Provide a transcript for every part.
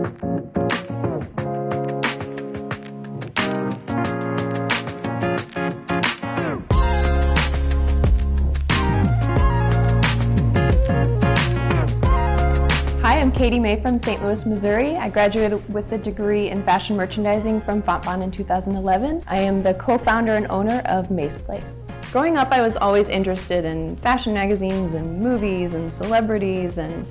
I'm Katie May from St. Louis, Missouri. I graduated with a degree in fashion merchandising from Fontbonne in 2011. I am the co-founder and owner of May's Place. Growing up, I was always interested in fashion magazines and movies and celebrities and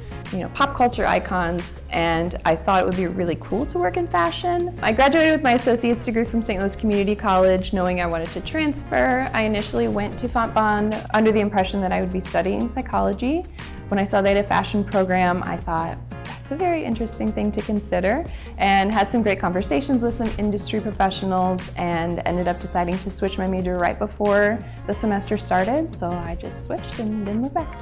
pop culture icons, and I thought it would be really cool to work in fashion. I graduated with my associate's degree from St. Louis Community College, knowing I wanted to transfer. I initially went to Fontbonne under the impression that I would be studying psychology. When I saw they had a fashion program, I thought, that's a very interesting thing to consider, and had some great conversations with some industry professionals and ended up deciding to switch my major right before the semester started, so I just switched and didn't look back.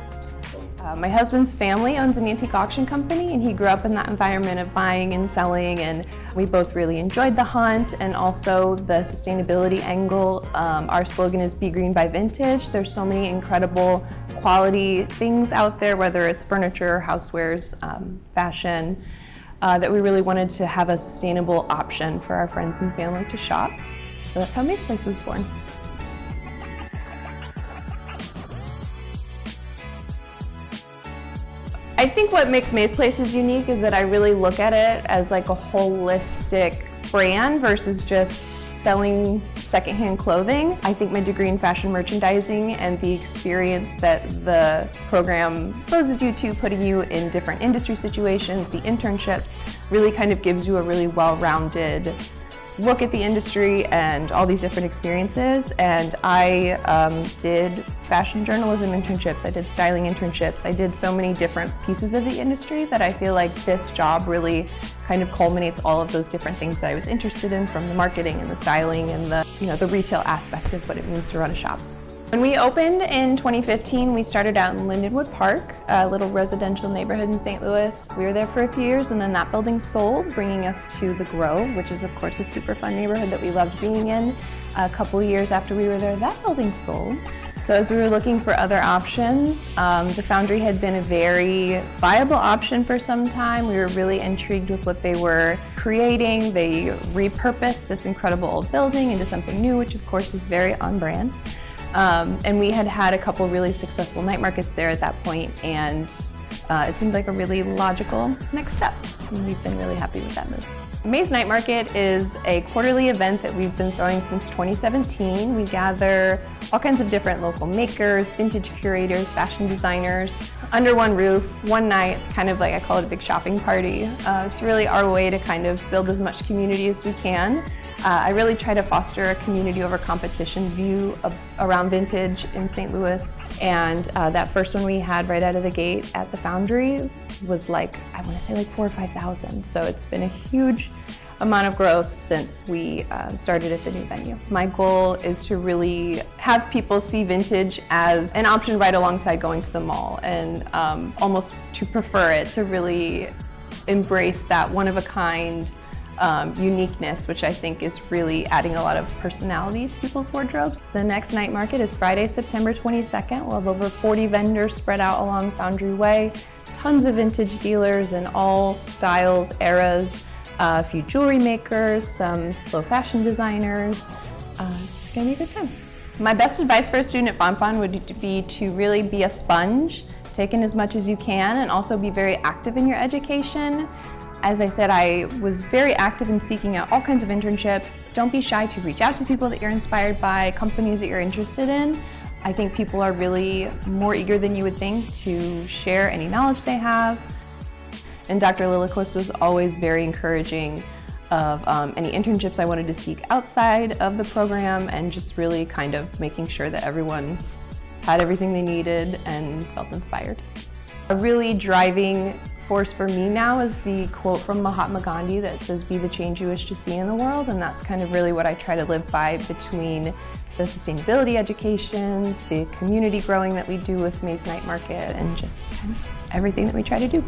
My husband's family owns an antique auction company, and he grew up in that environment of buying and selling, and we both really enjoyed the hunt and also the sustainability angle. Our slogan is Be Green by Vintage. There's so many incredible quality things out there, whether it's furniture, housewares, fashion, that we really wanted to have a sustainable option for our friends and family to shop. So that's how May's Place was born. I think what makes May's Places unique is that I really look at it as like a holistic brand versus just selling secondhand clothing. I think my degree in fashion merchandising and the experience that the program exposes you to, putting you in different industry situations, the internships, really kind of gives you a really well-rounded look at the industry and all these different experiences. And I did fashion journalism internships, I did styling internships, I did so many different pieces of the industry that I feel like this job really kind of culminates all of those different things that I was interested in, from the marketing and the styling and the retail aspect of what it means to run a shop. When we opened in 2015, we started out in Lindenwood Park, a little residential neighborhood in St. Louis. We were there for a few years, and then that building sold, bringing us to the Grove, which is of course a super fun neighborhood that we loved being in. A couple years after we were there, that building sold. So as we were looking for other options, the Foundry had been a very viable option for some time. We were really intrigued with what they were creating. They repurposed this incredible old building into something new, which of course is very on brand. And we had had a couple really successful night markets there at that point, and it seemed like a really logical next step. And we've been really happy with that move. May's Night Market is a quarterly event that we've been throwing since 2017. We gather all kinds of different local makers, vintage curators, fashion designers under one roof, one night. It's kind of like, I call it a big shopping party. It's really our way to kind of build as much community as we can. I really try to foster a community over competition view around vintage in St. Louis, and that first one we had right out of the gate at the Foundry was like, I want to say like 4,000 or 5,000. So it's been a huge amount of growth since we started at the new venue. My goal is to really have people see vintage as an option right alongside going to the mall, and almost to prefer it, to really embrace that one-of-a-kind uniqueness, which I think is really adding a lot of personality to people's wardrobes. The next night market is Friday, September 22nd. We'll have over 40 vendors spread out along Foundry Way, tons of vintage dealers in all styles, eras, a few jewelry makers, some slow fashion designers. It's gonna be a good time. My best advice for a student at Fontbonne would be to really be a sponge, take in as much as you can, and also be very active in your education. As I said, I was very active in seeking out all kinds of internships. Don't be shy to reach out to people that you're inspired by, companies that you're interested in. I think people are really more eager than you would think to share any knowledge they have. And Dr. Lilliquist was always very encouraging of any internships I wanted to seek outside of the program, and just really kind of making sure that everyone had everything they needed and felt inspired. A really driving force for me now is the quote from Mahatma Gandhi that says, "Be the change you wish to see in the world," and that's kind of really what I try to live by between the sustainability education, the community growing that we do with May's Night Market, and just kind of everything that we try to do.